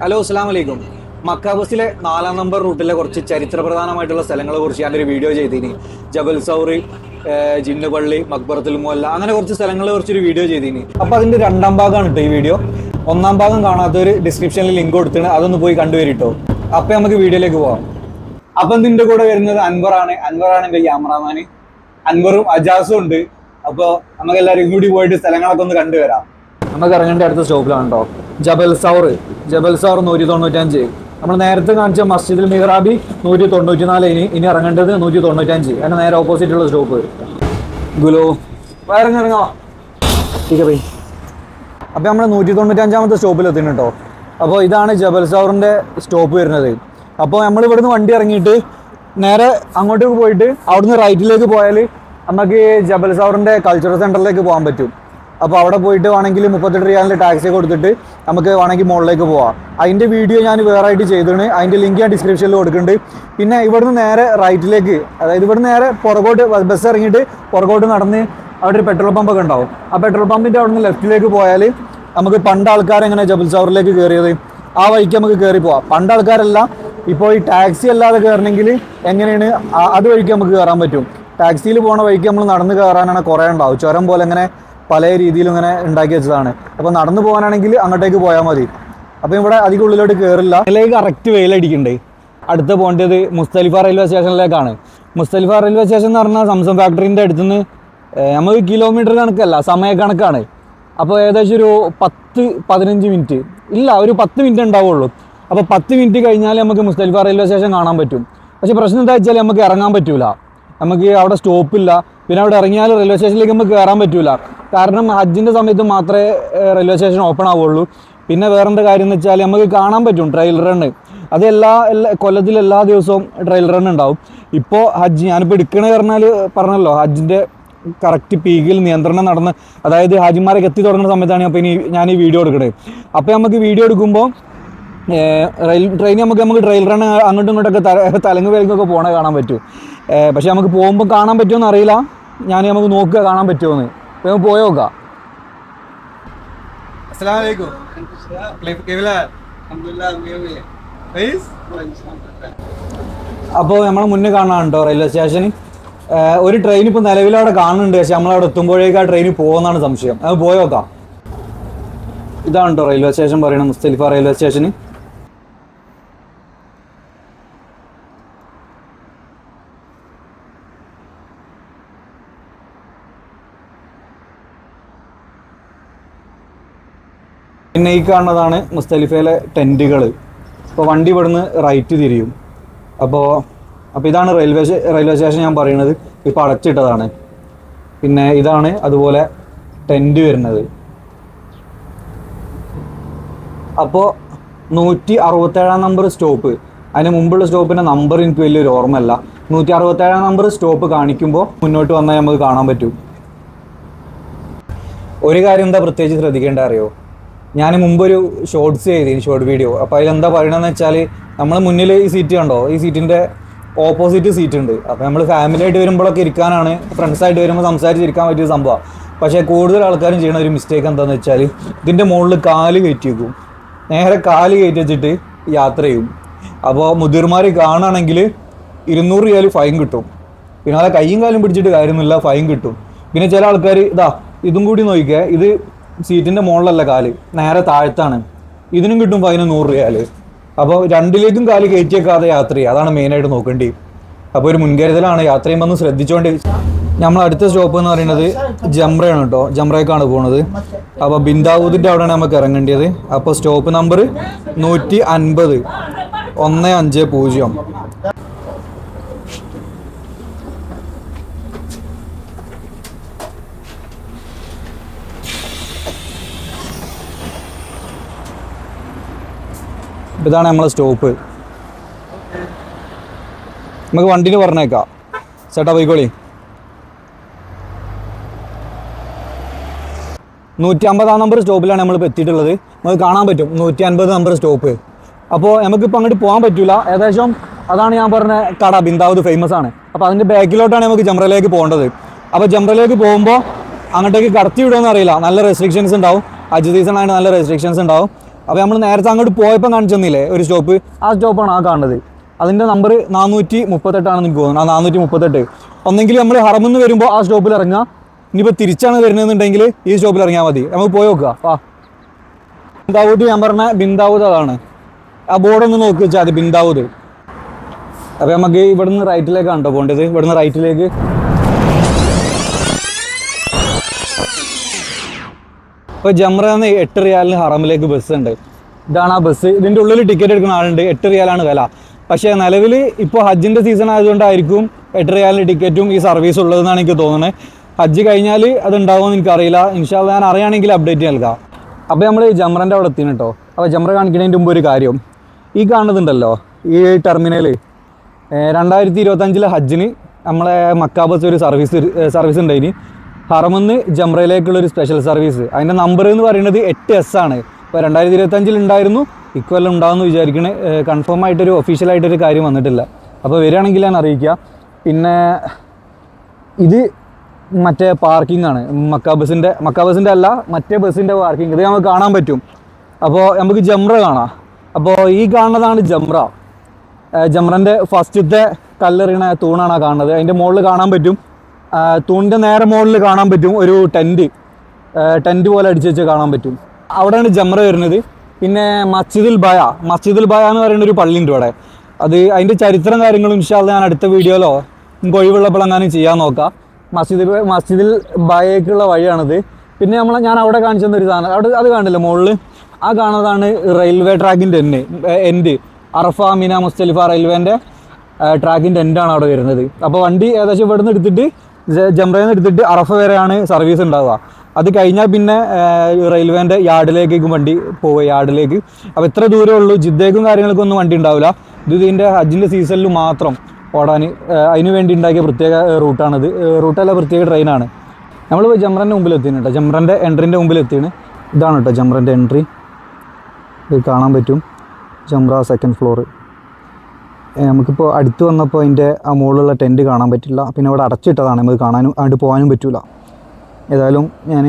Hello അസ്സലാമു അലൈക്കും. Mecca ബസ്സിലെ 4 നമ്പർ റൂട്ടിലെ കുറച്ച് ചരിത്രപ്രധാനമായിട്ടുള്ള സ്ഥലങ്ങളെ കുറിച്ച് ഞാനൊരു വീഡിയോ ചെയ്തിനി. ജബൽ സൗറി, ജിന്നുപള്ളി, മക്ബറത്തുൽ മുഅല്ല, അങ്ങനെ കുറച്ച് സ്ഥലങ്ങളെ കുറിച്ചൊരു വീഡിയോ ചെയ്തിനി. അപ്പൊ അതിന്റെ രണ്ടാം ഭാഗമാണ് കേട്ടോ ഈ വീഡിയോ. ഒന്നാം ഭാഗം കാണാത്തൊരു ഡിസ്ക്രിപ്ഷനിൽ ലിങ്ക് കൊടുത്തിട്ട് അതൊന്ന് പോയി കണ്ടുവരിട്ടോ. അപ്പൊ നമുക്ക് വീഡിയോയിലേക്ക് പോവാം. അപ്പൊ ഇതിന്റെ കൂടെ വരുന്നത് അൻവറാണ് എന്റെ ക്യാമറാമാന്. അൻവറും അജാസും ഉണ്ട്. അപ്പൊ നമുക്ക് എല്ലാവരും കൂടി പോയിട്ട് സ്ഥലങ്ങളൊക്കെ ഒന്ന് കണ്ടുവരാം. നമുക്ക് ഇറങ്ങേണ്ട അടുത്ത സ്റ്റോപ്പിലാണ് കേട്ടോ ജബൽ സൗർ 195. നമ്മൾ നേരത്തെ കാണിച്ച മസ്ജിദുൽ മിഹ്റാബി 194. ഇനി ഇറങ്ങേണ്ടത് 195. അതിന്റെ നേരെ ഓപ്പോസിറ്റ് ഉള്ള സ്റ്റോപ്പ് ഗുലോ. ഇറങ്ങാ അപ്പൊ നമ്മൾ 195ാമത്തെ സ്റ്റോപ്പിൽ എത്തുന്നു കേട്ടോ. അപ്പോൾ ഇതാണ് ജബൽ സൗറിന്റെ സ്റ്റോപ്പ് വരുന്നത്. അപ്പോൾ നമ്മൾ ഇവിടുന്ന് വണ്ടി ഇറങ്ങിയിട്ട് നേരെ അങ്ങോട്ടേക്ക് പോയിട്ട് അവിടുന്ന് റൈറ്റിലേക്ക് പോയാൽ നമുക്ക് ജബൽ സൗറിന്റെ കൾച്ചറൽ സെന്ററിലേക്ക് പോകാൻ പറ്റും. അപ്പോൾ അവിടെ പോയിട്ട് വേണമെങ്കിൽ 38 റിയാലിൻ്റെ ടാക്സി കൊടുത്തിട്ട് നമുക്ക് വേണമെങ്കിൽ മുകളിലേക്ക് പോവാം. അതിൻ്റെ വീഡിയോ ഞാൻ വേറെ ആയിട്ട് ചെയ്തിട്ടുണ്ട്. അതിൻ്റെ ലിങ്ക് ഞാൻ ഡിസ്ക്രിപ്ഷനിൽ കൊടുക്കുന്നുണ്ട്. പിന്നെ ഇവിടുന്ന് നേരെ റൈറ്റിലേക്ക്, അതായത് ഇവിടുന്ന് നേരെ പുറകോട്ട് ബസ് ഇറങ്ങിയിട്ട് പുറകോട്ട് നടന്ന് അവിടെ ഒരു പെട്രോൾ പമ്പൊക്കെ ഉണ്ടാവും. ആ പെട്രോൾ പമ്പിൻ്റെ അവിടുന്ന് ലെഫ്റ്റിലേക്ക് പോയാൽ നമുക്ക് പണ്ട് ആൾക്കാരെങ്ങനെ ജബൽ സൗറിലേക്ക് കയറിയത് ആ വഴിക്ക് നമുക്ക് കയറി പോവാം. പണ്ട് ആൾക്കാരല്ല, ഇപ്പോൾ ഈ ടാക്സി അല്ലാതെ കയറണമെങ്കിൽ എങ്ങനെയാണ് അത് വഴിക്ക് നമുക്ക് കയറാൻ പറ്റും. ടാക്സിയിൽ പോണ വഴിക്ക് നമ്മൾ നടന്ന് കയറാനാണ് കുറേ ഉണ്ടാവും. ചുരം പോലെ ഇങ്ങനെ പല രീതിയിലും ഇങ്ങനെ ഉണ്ടാക്കി വെച്ചതാണ്. അപ്പോൾ നടന്നു പോകാനാണെങ്കിൽ അങ്ങോട്ടേക്ക് പോയാൽ മതി. അപ്പോൾ ഇവിടെ അധികം ഉള്ളിലോട്ട് കയറില്ല. അതിലേക്ക് കറക്റ്റ് വെയിലടിക്കുന്നുണ്ട്. അടുത്ത് പോകേണ്ടത് മുസ്തലിഫ റെയിൽവേ സ്റ്റേഷനിലേക്കാണ്. മുസ്തലിഫ റെയിൽവേ സ്റ്റേഷൻ എന്ന് പറഞ്ഞാൽ സംസം ഫാക്ടറിൻ്റെ അടുത്തുനിന്ന് നമുക്ക് കിലോമീറ്റർ കണക്കല്ല, സമയക്കണക്കാണ്. അപ്പോൾ ഏകദേശം ഒരു 10-15 മിനിറ്റ് ഇല്ല, ഒരു 10 മിനിറ്റ് ഉണ്ടാവുള്ളൂ. അപ്പോൾ 10 മിനിറ്റ് കഴിഞ്ഞാൽ നമുക്ക് മുസ്തലിഫ റെയിൽവേ സ്റ്റേഷൻ കാണാൻ പറ്റും. പക്ഷേ പ്രശ്നം എന്താ വെച്ചാൽ നമുക്ക് ഇറങ്ങാൻ പറ്റൂല. നമുക്ക് അവിടെ സ്റ്റോപ്പില്ല. പിന്നെ അവിടെ ഇറങ്ങിയാൽ റെയിൽവേ സ്റ്റേഷനിലേക്ക് നമുക്ക് കയറാൻ പറ്റൂല. കാരണം ഹജ്ജിൻ്റെ സമയത്ത് മാത്രമേ റെയിൽവേ സ്റ്റേഷൻ ഓപ്പൺ ആവുള്ളൂ. പിന്നെ വേറെന്താ കാര്യം എന്ന് വെച്ചാൽ നമുക്ക് കാണാൻ പറ്റും ട്രയൽ റണ്ണ്. അത് എല്ലാ കൊല്ലത്തിൽ എല്ലാ ദിവസവും ട്രയൽ റൺ ഉണ്ടാവും. ഇപ്പോൾ ഹജ്ജ് ഞാനിപ്പോൾ എടുക്കണേ പറഞ്ഞല്ലോ, ഹജ്ജിൻ്റെ കറക്റ്റ് പീക്കിൽ നിയന്ത്രണം നടന്ന്, അതായത് ഹാജിമാരൊക്കെ എത്തി തുടങ്ങുന്ന സമയത്താണ് അപ്പോൾ ഞാൻ ഈ വീഡിയോ എടുക്കണത്. അപ്പോൾ നമുക്ക് വീഡിയോ എടുക്കുമ്പോൾ ട്രെയിൻ നമുക്ക് ട്രയൽ റൺ അങ്ങോട്ടും ഇങ്ങോട്ടൊക്കെ തലങ്ങ് വിലങ്ങൊക്കെ പോകണേ കാണാൻ പറ്റും. പക്ഷെ നമുക്ക് പോകുമ്പോൾ കാണാൻ പറ്റുമോയെന്ന് അറിയില്ല. നമുക്ക് നോക്കുക കാണാൻ പറ്റുമോയെന്ന്. അപ്പോൾ നമുക്ക് പോയി നോക്കാം. അപ്പോൾ നമ്മൾ മുന്നേ കാണാനുണ്ടോ റെയിൽവേ സ്റ്റേഷൻ. ഒരു ട്രെയിൻ ഇപ്പോൾ നിലവിലവിടെ കാണുന്നുണ്ട്. പക്ഷെ നമ്മളവിടെ എത്തുമ്പോഴേക്കും ആ ട്രെയിൻ പോകുമെന്നാണ് സംശയം. അത് പോയി നോക്കാം. ഇതാണ് കേട്ടോ റെയിൽവേ സ്റ്റേഷൻ പറയുന്നത്, മുസ്തലിഫ റെയിൽവേ സ്റ്റേഷൻ. പിന്നെ ഈ കാണുന്നതാണ് മുസ്തലിഫയിലെ ടെൻറ്റുകൾ. ഇപ്പോൾ വണ്ടി ഇവിടുന്ന് റൈറ്റ് തിരിയും. അപ്പോൾ ഇതാണ് റെയിൽവേ സ്റ്റേഷൻ ഞാൻ പറയുന്നത്. ഇപ്പോൾ അടച്ചിട്ടതാണ്. പിന്നെ ഇതാണ് അതുപോലെ ടെൻറ്റ് വരുന്നത്. അപ്പോൾ 167 നമ്പർ സ്റ്റോപ്പ്. അതിന് മുമ്പുള്ള സ്റ്റോപ്പിൻ്റെ നമ്പർ എനിക്ക് വലിയൊരു ഓർമ്മയല്ല. 167 നമ്പർ സ്റ്റോപ്പ് കാണിക്കുമ്പോൾ മുന്നോട്ട് വന്നാൽ നമുക്ക് കാണാൻ പറ്റും. ഒരു കാര്യം എന്താ പ്രത്യേകിച്ച് ശ്രദ്ധിക്കേണ്ട അറിയോ, ഞാൻ മുമ്പൊരു ഷോർട്സ് ചെയ്തിന്, ഷോർട്ട് വീഡിയോ. അപ്പോൾ അതിലെന്താ പറയണമെന്ന് വെച്ചാൽ, നമ്മൾ മുന്നിൽ ഈ സീറ്റ് കണ്ടോ, ഈ സീറ്റിൻ്റെ ഓപ്പോസിറ്റ് സീറ്റ് ഉണ്ട്. അപ്പോൾ നമ്മൾ ഫാമിലി ആയിട്ട് വരുമ്പോഴൊക്കെ ഇരിക്കാനാണ്, ഫ്രണ്ട്സായിട്ട് വരുമ്പോൾ സംസാരിച്ചിരിക്കാൻ പറ്റിയ സംഭവം. പക്ഷേ കൂടുതൽ ആൾക്കാരും ചെയ്യുന്ന ഒരു മിസ്റ്റേക്ക് എന്താണെന്ന് വെച്ചാൽ, ഇതിൻ്റെ മുകളിൽ കാല് കയറ്റി വെക്കും. നേരെ കാല് കയറ്റി വെച്ചിട്ട് യാത്ര ചെയ്യും. അപ്പോൾ മുതിർമാർ കാണുകയാണെങ്കിൽ 200 റിയാൽ ഫൈൻ കിട്ടും. പിന്നെ അത് കയ്യും കാലും പിടിച്ചിട്ട് കാര്യമൊന്നുമില്ല, ഫൈൻ കിട്ടും. പിന്നെ ചില ആൾക്കാർ ഇതും കൂടി നോക്കിക്കുക, ഇത് സീറ്റിൻ്റെ മുകളിലല്ല കാല്, നേരെ താഴത്താണ്. ഇതിനും കിട്ടും ഫൈന് 100 റിയാൽ. അപ്പോൾ രണ്ടിലേക്കും കാല് കയറ്റിയേക്കാതെ യാത്ര ചെയ്യുക, അതാണ് മെയിനായിട്ട് നോക്കേണ്ടി. അപ്പോൾ ഒരു മുൻകരുതലാണ്, യാത്ര ചെയ്യുമ്പോൾ ഒന്ന് ശ്രദ്ധിച്ചുകൊണ്ട്. നമ്മൾ അടുത്ത സ്റ്റോപ്പ് എന്ന് പറയുന്നത് ജംറയാണ് കേട്ടോ. ജംറയ്ക്കാണ് പോകുന്നത്. അപ്പോൾ ബിന്ദാവൂദിൻ്റെ അവിടെയാണ് നമുക്ക് ഇറങ്ങേണ്ടത്. അപ്പോൾ സ്റ്റോപ്പ് നമ്പർ 150 150. ഇതാണ് നമ്മളെ സ്റ്റോപ്പ്. നമുക്ക് വണ്ടിന് പറഞ്ഞേക്കാം. ചേട്ടാ പോയിക്കോളി. 150 നമ്പർ സ്റ്റോപ്പിലാണ് നമ്മളിപ്പോൾ എത്തിയിട്ടുള്ളത്. നമുക്ക് കാണാൻ പറ്റും 150 നമ്പർ സ്റ്റോപ്പ്. അപ്പോൾ നമുക്കിപ്പോൾ അങ്ങോട്ട് പോകാൻ പറ്റില്ല. ഏകദേശം അതാണ് ഞാൻ പറഞ്ഞ കട ബിന്ദാവൂദ് ഫേമസ് ആണ്. അപ്പോൾ അതിൻ്റെ ബാക്കിലോട്ടാണ് നമുക്ക് ജംറയിലേക്ക് പോകേണ്ടത്. അപ്പോൾ ജംറയിലേക്ക് പോകുമ്പോൾ അങ്ങോട്ടേക്ക് കടത്തി വിടുമെന്ന് അറിയില്ല. നല്ല റെസ്ട്രിക്ഷൻസ് ഉണ്ടാവും. ഹജ്ജ് സീസൺ ആയിട്ട് നല്ല റെസ്ട്രിക്ഷൻസ് ഉണ്ടാവും. അപ്പോൾ നമ്മൾ നേരത്തെ അങ്ങോട്ട് പോയപ്പോൾ കാണിച്ചു തന്നില്ലേ ഒരു സ്റ്റോപ്പ്, ആ സ്റ്റോപ്പാണ് ആ കാണുന്നത്. അതിൻ്റെ നമ്പർ 438 എനിക്ക് തോന്നുന്നു. ആ 438. ഒന്നെങ്കിൽ നമ്മൾ ഹറമിൽ നിന്ന് വരുമ്പോൾ ആ സ്റ്റോപ്പിൽ ഇറങ്ങുക, ഇനിയിപ്പോൾ തിരിച്ചാണ് വരുന്നതെന്നുണ്ടെങ്കിൽ ഈ സ്റ്റോപ്പിൽ ഇറങ്ങിയാൽ മതി. നമുക്ക് പോയി നോക്കുക. ബിന്ദാവൂദ്, ഞാൻ പറഞ്ഞ ബിന്ദാവൂദ് അതാണ്. ആ ബോർഡൊന്ന് നോക്കി വെച്ചാൽ അത് ബിന്ദാവൂദ്. അപ്പോൾ നമുക്ക് ഇവിടുന്ന് റൈറ്റിലേക്കാണ് കേട്ടോ പോകേണ്ടത്. ഇവിടുന്ന് റൈറ്റിലേക്ക് ഇപ്പോൾ ജംറന്ന് 8 റിയാലിന് ഹറമിലേക്ക് ബസ് ഉണ്ട്. ഇതാണ് ആ ബസ്. ഇതിൻ്റെ ഉള്ളിൽ ടിക്കറ്റ് എടുക്കുന്ന ആളുണ്ട്. 8 റിയാലാണ് വില. പക്ഷേ നിലവിൽ ഇപ്പോൾ ഹജ്ജിൻ്റെ സീസൺ ആയതുകൊണ്ടായിരിക്കും 8 റിയാലിന് ടിക്കറ്റും ഈ സർവീസ് ഉള്ളതെന്നാണ് എനിക്ക് തോന്നുന്നത്. ഹജ്ജ് കഴിഞ്ഞാൽ അത് ഉണ്ടാവുമെന്ന് എനിക്കറിയില്ല. ഇൻഷാ അല്ലാഹ് ഞാൻ അറിയുകയാണെങ്കിൽ അപ്ഡേറ്റ് നൽകാം. അപ്പോൾ നമ്മൾ ജംറൻ്റെ അവിടെ എത്തിന് കേട്ടോ. അപ്പോൾ ജംറ കാണിക്കുന്നതിന് മുമ്പ് ഒരു കാര്യം, ഈ കാണുന്നുണ്ടല്ലോ ഈ ടെർമിനൽ 2025 ഹജ്ജിന് നമ്മളെ മക്ക ബസ് ഒരു സർവീസ് ഉണ്ടായിന്. ഹറമെന്ന് ജംറയിലേക്കുള്ളൊരു സ്പെഷ്യൽ സർവീസ്. അതിൻ്റെ നമ്പർ എന്ന് പറയുന്നത് 8S ആണ്. ഇപ്പോൾ 2025 ഉണ്ടായിരുന്നു, ഇക്കൊല്ലം ഉണ്ടാകുമെന്ന് വിചാരിക്കണേ. കൺഫേം ആയിട്ടൊരു ഒഫീഷ്യലായിട്ടൊരു കാര്യം വന്നിട്ടില്ല. അപ്പോൾ വരികയാണെങ്കിൽ ഞാൻ അറിയിക്കുക. പിന്നെ ഇത് മറ്റേ പാർക്കിംഗ് ആണ്, മക്ക ബസ്സിൻ്റെ അല്ല, മറ്റേ ബസ്സിൻ്റെ പാർക്കിംഗ്. ഇത് നമുക്ക് കാണാൻ പറ്റും. അപ്പോൾ നമുക്ക് ജംറ കാണാം. അപ്പോൾ ഈ കാണുന്നതാണ് ജംറ. ജംറൻ്റെ ഫസ്റ്റത്തെ കല്ലെറിയണ തൂണാണ് ആ കാണുന്നത്. അതിൻ്റെ മുകളിൽ കാണാൻ പറ്റും, തൂണിൻ്റെ നേരെ മുകളിൽ കാണാൻ പറ്റും ഒരു ടെൻറ്റ് പോലെ അടിച്ച് വെച്ച് കാണാൻ പറ്റും. അവിടെയാണ് ജംറ വരുന്നത്. പിന്നെ മസ്ജിദുൽ ബയ എന്ന് പറയുന്ന ഒരു പള്ളിയുണ്ട് ഇവിടെ. അതിൻ്റെ ചരിത്രം കാര്യങ്ങളും ഇൻഷാ അല്ലാഹ് ഞാൻ അടുത്ത വീഡിയോയിലോ നമുക്ക് ഒഴിവുള്ളപ്പോൾ എങ്ങാനും ചെയ്യാൻ നോക്കാം. മസ്ജിദുൽ ബയക്കുള്ള വഴിയാണിത്. പിന്നെ ഞാൻ അവിടെ കാണിച്ചു തന്നൊരു സാധനം, അത് കാണില്ല മുകളിൽ, ആ കാണുന്നതാണ് റെയിൽവേ ട്രാക്കിൻ്റെ എൻഡ്. അറഫ മിന മുസ്തലിഫ റെയിൽവേൻ്റെ ട്രാക്കിൻ്റെ എൻഡാണ് അവിടെ വരുന്നത്. അപ്പോൾ വണ്ടി ഏകദേശം ഇവിടെ നിന്ന് എടുത്തിട്ട് ജംറയിൽ നിന്ന് എടുത്തിട്ട് അറഫ വരെയാണ് സർവീസ് ഉണ്ടാവുക. അത് കഴിഞ്ഞാൽ പിന്നെ റെയിൽവേൻ്റെ യാർഡിലേക്കും വണ്ടി പോവുക, യാർഡിലേക്ക്. അപ്പോൾ ഇത്ര ദൂരമേ ഉള്ളൂ. ജിദ്ദയ്ക്കും കാര്യങ്ങൾക്കും ഒന്നും വണ്ടി ഉണ്ടാവില്ല. ഇതിൻ്റെ ഹജ്ജിൻ്റെ സീസണിൽ മാത്രം ഓടാൻ അതിന് വേണ്ടി ഉണ്ടാക്കിയ പ്രത്യേക റൂട്ടാണിത്. റൂട്ടല്ല, പ്രത്യേക ട്രെയിനാണ്. നമ്മൾ ജംറൻ്റെ മുമ്പിൽ എത്തിയാണ് കേട്ടോ. ജംറൻ്റെ എൻട്രീൻ്റെ മുമ്പിൽ എത്തിയാണ്. ഇതാണ് കേട്ടോ ജംറൻ്റെ എൻട്രി. ഇത് കാണാൻ പറ്റും, ജംറ 2nd ഫ്ലോർ. നമുക്കിപ്പോൾ അടുത്ത് വന്നപ്പോൾ അതിൻ്റെ ആ മുകളിലുള്ള ടെൻറ്റ് കാണാൻ പറ്റില്ല. പിന്നെ അവിടെ അടച്ചിട്ടതാണ്, നമുക്ക് കാണാനും അങ്ങോട്ട് പോകാനും പറ്റില്ല. ഏതായാലും ഞാൻ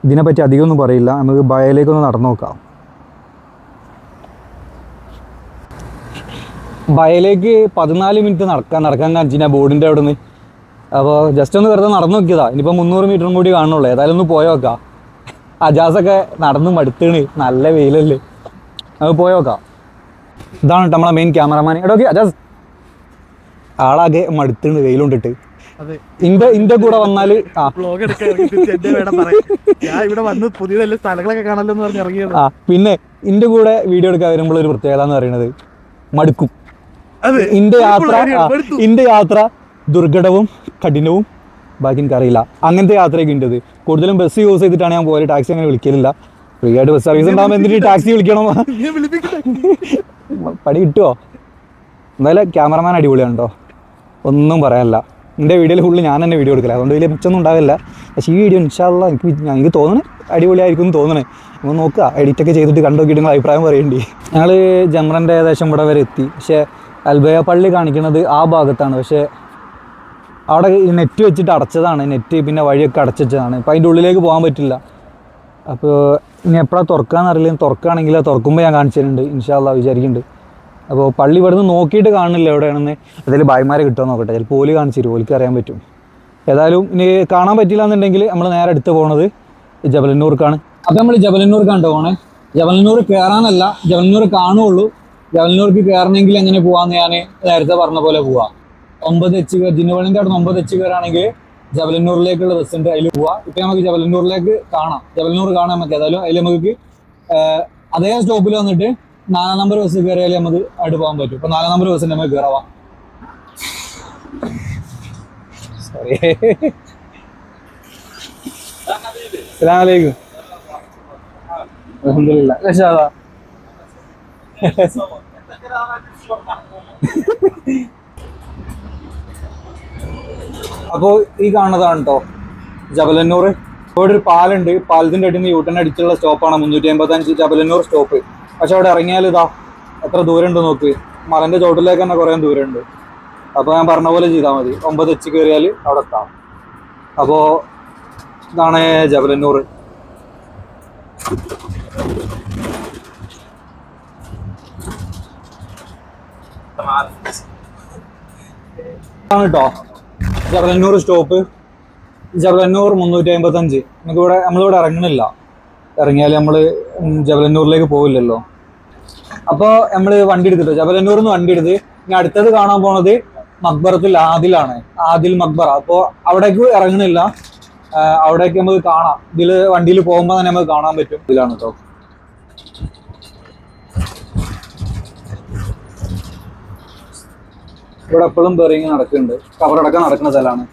ഇതിനെപ്പറ്റി അധികമൊന്നും പറയില്ല. നമുക്ക് ബയയിലേക്കൊന്ന് നടന്നു നോക്കാം. ബയയിലേക്ക് 14 മിനിറ്റ് നടക്കാൻ കാണിച്ചില്ല ബോർഡിൻ്റെ അവിടെ നിന്ന്. അപ്പോൾ ജസ്റ്റ് ഒന്ന് വെറുതെ നടന്നു നോക്കിയതാ. ഇനിയിപ്പോൾ 300 മീറ്ററും കൂടി കാണുള്ളൂ. ഏതായാലും ഒന്ന് പോയി നോക്കാം. അജാസൊക്കെ നടന്ന് മടുത്താണ്, നല്ല വെയിലല്ലേ. നമുക്ക് പോയി നോക്കാം. ഇതാണ് കേട്ടോ നമ്മളെ മെയിൻ ക്യാമറമാൻ. എടോക്കെ അജാസ് ആളാകെ മടുത്താണ് വെയിലുണ്ടിട്ട്. ഇന്റെ കൂടെ വന്നാല് പിന്നെ ഇന്റെ കൂടെ വീഡിയോ എടുക്കാൻ വരുമ്പോൾ ഒരു പ്രത്യേകത എന്ന് പറയുന്നത് മടുക്കും. ഇന്റെ യാത്ര ദുർഘടവും കഠിനവും ബാക്കി എനിക്കറിയില്ല. അങ്ങനത്തെ യാത്രയൊക്കെ ഉണ്ടത്. കൂടുതലും ബസ് യൂസ് ചെയ്തിട്ടാണ് ഞാൻ പോയത്. ടാക്സി അങ്ങനെ വിളിക്കലില്ല. ഫ്രീ ആയിട്ട് ബസ് സർവീസ് ഉണ്ടാകുമ്പോൾ എന്തിന് ടാക്സി വിളിക്കണം? പണി കിട്ടുമോ? എന്തായാലും ക്യാമറമാൻ അടിപൊളിയാണ് കേട്ടോ, ഒന്നും പറയാനില്ല. എൻ്റെ വീഡിയോയിൽ ഫുള്ള് ഞാൻ തന്നെ വീഡിയോ എടുക്കില്ല, അതുകൊണ്ട് വലിയ മിച്ചൊന്നും ഉണ്ടാവില്ല. പക്ഷേ ഈ വീഡിയോ ഇൻഷാ അല്ലാഹ് എനിക്ക് തോന്നണേ അടിപൊളിയായിരിക്കും എന്ന് തോന്നണേ. നമ്മൾ നോക്കുക, എഡിറ്റൊക്കെ ചെയ്തിട്ട് കണ്ടു നോക്കിയിട്ട് നിങ്ങൾ അഭിപ്രായം പറയേണ്ടി. ഞങ്ങൾ ജംറൻ്റെ ഏകദേശം ഇവിടെ വരെ എത്തി. പക്ഷേ അൽബയ പള്ളി കാണിക്കുന്നത് ആ ഭാഗത്താണ്. പക്ഷേ അവിടെ നെറ്റ് വെച്ചിട്ട് അടച്ചതാണ്, നെറ്റ് പിന്നെ വഴിയൊക്കെ അടച്ചുവെച്ചതാണ്. അപ്പോൾ അതിൻ്റെ ഉള്ളിലേക്ക് പോകാൻ പറ്റില്ല. അപ്പോൾ ഇനി എപ്പോഴാണ് തുറക്കാമെന്നറിയില്ല. തുറക്കുകയാണെങ്കിൽ തുറക്കുമ്പോൾ ഞാൻ കാണിച്ചു തരുന്നുണ്ട് ഇൻഷാ അല്ലാഹ് വിചാരിക്കുന്നുണ്ട്. അപ്പോൾ പള്ളി ഇവിടെ നിന്ന് നോക്കിയിട്ട് കാണുന്നില്ല എവിടെയാണെന്ന്. അതിൽ ഭായിമാരെ കിട്ടുമോ നോക്കട്ടെ, ചിലപ്പോൾ ഓല് കാണിച്ചു തരും, ഓലിക്ക് അറിയാൻ പറ്റും. ഏതായാലും ഇനി കാണാൻ പറ്റില്ല എന്നുണ്ടെങ്കിൽ നമ്മൾ നേരെ അടുത്ത് പോകുന്നത് ജബലന്നൂർക്കാണ്. അപ്പോൾ നമ്മൾ ജബലന്നൂർക്കാണ് പോകണേ. ജബലന്നൂർ കയറാനല്ല, ജബലന്നൂർ കാണുള്ളൂ. ജബലന്നൂർക്ക് കയറണമെങ്കിൽ എങ്ങനെ പോകാമെന്ന് ഞാൻ നേരത്തെ പറഞ്ഞ പോലെ പോവാം. 9H ജിന്നുവളിൻ്റെ അവിടെ 9H കയറാണെങ്കിൽ ജബലന്നൂറിലേക്കുള്ള ബസ് ഉണ്ട്, അതിൽ പോവാം. ഇപ്പം നമുക്ക് ജബലന്നൂരിലേക്ക് കാണാം, ജബലന്നൂർ കാണാൻ നമുക്ക്. ഏതായാലും അതിൽ നമുക്ക് അതേ സ്റ്റോപ്പിൽ വന്നിട്ട് 4 നമ്പർ ബസ് കയറിയാൽ നമുക്ക് അവിടെ പോകാൻ പറ്റും. ഇപ്പൊ 4 നമ്പർ ബസ്സിൽ നമുക്ക് കയറാവാം. സോറി, അസ്സലാമു അലൈക്കും. അൽഹംദുലില്ലാ. അപ്പോൾ ഈ കാണുന്നതാണ് കേട്ടോ ജബലന്നൂർ. ഇവിടെ ഒരു പാലുണ്ട്, പാലത്തിൻ്റെ അടിയിൽ നിന്ന് യൂട്ടൺ അടിച്ചുള്ള സ്റ്റോപ്പാണ് 385 ജബലന്നൂർ സ്റ്റോപ്പ്. പക്ഷെ അവിടെ ഇറങ്ങിയാൽ ഇതാ എത്ര ദൂരം ഉണ്ട് നോക്ക്, മലൻ്റെ ചോട്ടിലേക്ക് തന്നെ കുറേ ദൂരമുണ്ട്. അപ്പോൾ ഞാൻ പറഞ്ഞ പോലെ ചെയ്താൽ മതി, 9H കയറിയാൽ അവിടെ എത്താം. അപ്പോൾ ഇതാണ് ജബലന്നൂർ. കേട്ടോ ജബലന്നൂർ സ്റ്റോപ്പ്. ജബലന്നൂർ 355. നമുക്കിവിടെ നമ്മളിവിടെ ഇറങ്ങണില്ല. ഇറങ്ങിയാൽ നമ്മൾ ജബലന്നൂരിലേക്ക് പോവില്ലല്ലോ. അപ്പോൾ നമ്മൾ വണ്ടി എടുത്തിട്ടോ ജബലന്നൂരിൽ നിന്ന് വണ്ടി എടുത്ത് ഇനി അടുത്തത് കാണാൻ പോണത് മക്ബറത്തുൽ ആദിലാണ്. ആദിൽ മക്ബറ. അപ്പോൾ അവിടേക്ക് ഇറങ്ങണില്ല. അവിടേക്ക് നമുക്ക് കാണാം. ഇതിൽ വണ്ടിയിൽ പോകുമ്പോൾ തന്നെ നമുക്ക് കാണാൻ പറ്റും. ഇതിലാണ് കേട്ടോ. ഇവിടെ എപ്പോഴും ബെറിങ് നടക്കുന്നുണ്ട്. കവറടക്കം നടക്കുന്ന സ്ഥലമാണ്.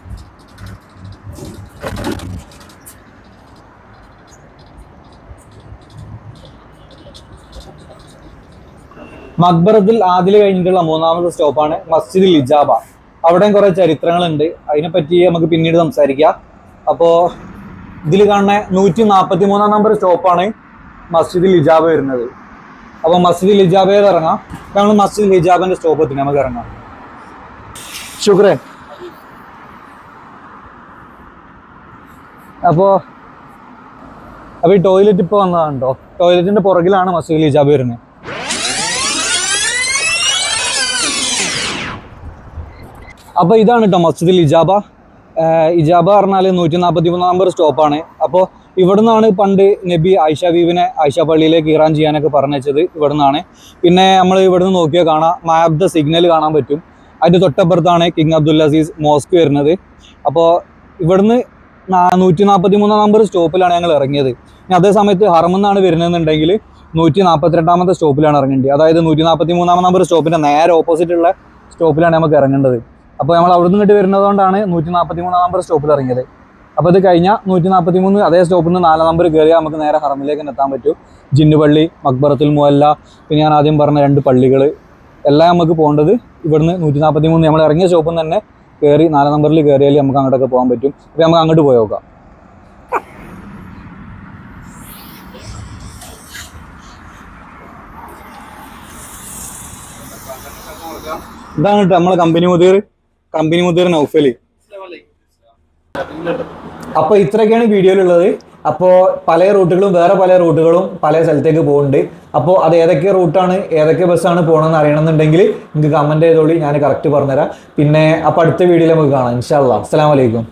മക്ബറത്തുൽ ആദിൽ കഴിഞ്ഞിട്ടുള്ള 3ാമത്തെ സ്റ്റോപ്പാണ് മസ്ജിദുൽ ഇജാബ. അവിടെയും കുറെ ചരിത്രങ്ങളുണ്ട്. അതിനെപ്പറ്റി നമുക്ക് പിന്നീട് സംസാരിക്കാം. അപ്പോൾ ഇതിൽ കാണുന്ന 143 നമ്പർ സ്റ്റോപ്പാണ് മസ്ജിദുൽ ഇജാബ വരുന്നത്. അപ്പോൾ മസ്ജിദുൽ ഇജാബയിൽ ഇറങ്ങാം. നമ്മൾ മസ്ജിദുൽ ഇജാബിന്റെ സ്റ്റോപ്പ് എത്തി നമുക്ക് ഇറങ്ങാം. ശുക്രൻ. അപ്പോൾ ഈ ടോയ്ലറ്റ് ഇപ്പോൾ വന്നതാണ് കേട്ടോ. ടോയ്ലറ്റിന്റെ പുറകിലാണ് മസ്ജിദുൽ ഇജാബ വരുന്നത്. അപ്പോൾ ഇതാണ് കേട്ടോ മസ്ജിദുൽ ഇജാബ. ഇജാബ പറഞ്ഞാൽ 143 നമ്പർ സ്റ്റോപ്പാണ്. അപ്പോൾ ഇവിടെ നിന്നാണ് പണ്ട് നബി ആയിഷ ബീവിനെ ആയിഷ പള്ളിയിലേക്ക് ഇറാൻ ചെയ്യാനൊക്കെ പറഞ്ഞത് ഇവിടെ നിന്നാണ്. പിന്നെ നമ്മൾ ഇവിടെ നിന്ന് നോക്കിയാൽ കാണാം മാപ്പ് ദ സിഗ്നൽ കാണാൻ പറ്റും. അതിൻ്റെ തൊട്ടപ്പുറത്താണ് കിങ് അബ്ദുൽ അസീസ് മോസ്ക് വരുന്നത്. അപ്പോൾ ഇവിടുന്ന് 143 നമ്പർ സ്റ്റോപ്പിലാണ് ഞങ്ങൾ ഇറങ്ങിയത്. ഇനി അതേ സമയത്ത് ഹറമെന്നാണ് വരുന്നതെന്നുണ്ടെങ്കിൽ 142ാമത്തെ സ്റ്റോപ്പിലാണ് ഇറങ്ങേണ്ടത്. അതായത് 143 നമ്പർ സ്റ്റോപ്പിൻ്റെ നേരെ ഓപ്പോസിറ്റ് ഉള്ള സ്റ്റോപ്പിലാണ് നമുക്ക് ഇറങ്ങേണ്ടത്. അപ്പോൾ നമ്മൾ അവിടെ നിന്ന് ഇങ്ങോട്ട് വരുന്നതുകൊണ്ടാണ് 143 നമ്പർ സ്റ്റോപ്പിൽ ഇറങ്ങിയത്. അപ്പോൾ ഇത് കഴിഞ്ഞാൽ 143 അതേ സ്റ്റോപ്പിൽ നിന്ന് 4 നമ്പർ കയറിയാൽ നമുക്ക് നേരെ ഹറമിലേക്ക് എത്താൻ പറ്റും. ജിന്നു പള്ളി, മക്ബറത്തുൽ മുഅല്ല, പിന്നെ ഞാൻ ആദ്യം പറഞ്ഞ 2 പള്ളികൾ എല്ലാം നമുക്ക് പോകേണ്ടത് ഇവിടുന്ന് 143 നമ്മൾ ഇറങ്ങിയ സ്റ്റോപ്പിൽ നിന്ന് തന്നെ കയറി 4 നമ്പറിൽ കയറിയാൽ നമുക്ക് അങ്ങോട്ടൊക്കെ പോകാൻ പറ്റും. അപ്പോൾ നമുക്ക് അങ്ങോട്ട് പോയി നോക്കാം. ഇതാണ് കേട്ടോ നമ്മളെ കമ്പനി മുദീർ നൗഫലി. അപ്പോൾ ഇത്രയൊക്കെയാണ് വീഡിയോയിലുള്ളത്. അപ്പോൾ പല റൂട്ടുകളും പല റൂട്ടുകളും പല സ്ഥലത്തേക്ക് പോകുന്നുണ്ട്. അപ്പോൾ അത് ഏതൊക്കെ റൂട്ടാണ് ഏതൊക്കെ ബസ്സാണ് പോകണമെന്ന് അറിയണമെന്നുണ്ടെങ്കിൽ നിങ്ങൾക്ക് കമൻറ്റ് ചെയ്തോളി, ഞാൻ കറക്റ്റ് പറഞ്ഞുതരാം. പിന്നെ അപ്പോൾ അടുത്ത വീഡിയോയിൽ നമുക്ക് കാണാം ഇൻഷാ അല്ലാഹ്. അസ്സലാമു അലൈക്കും.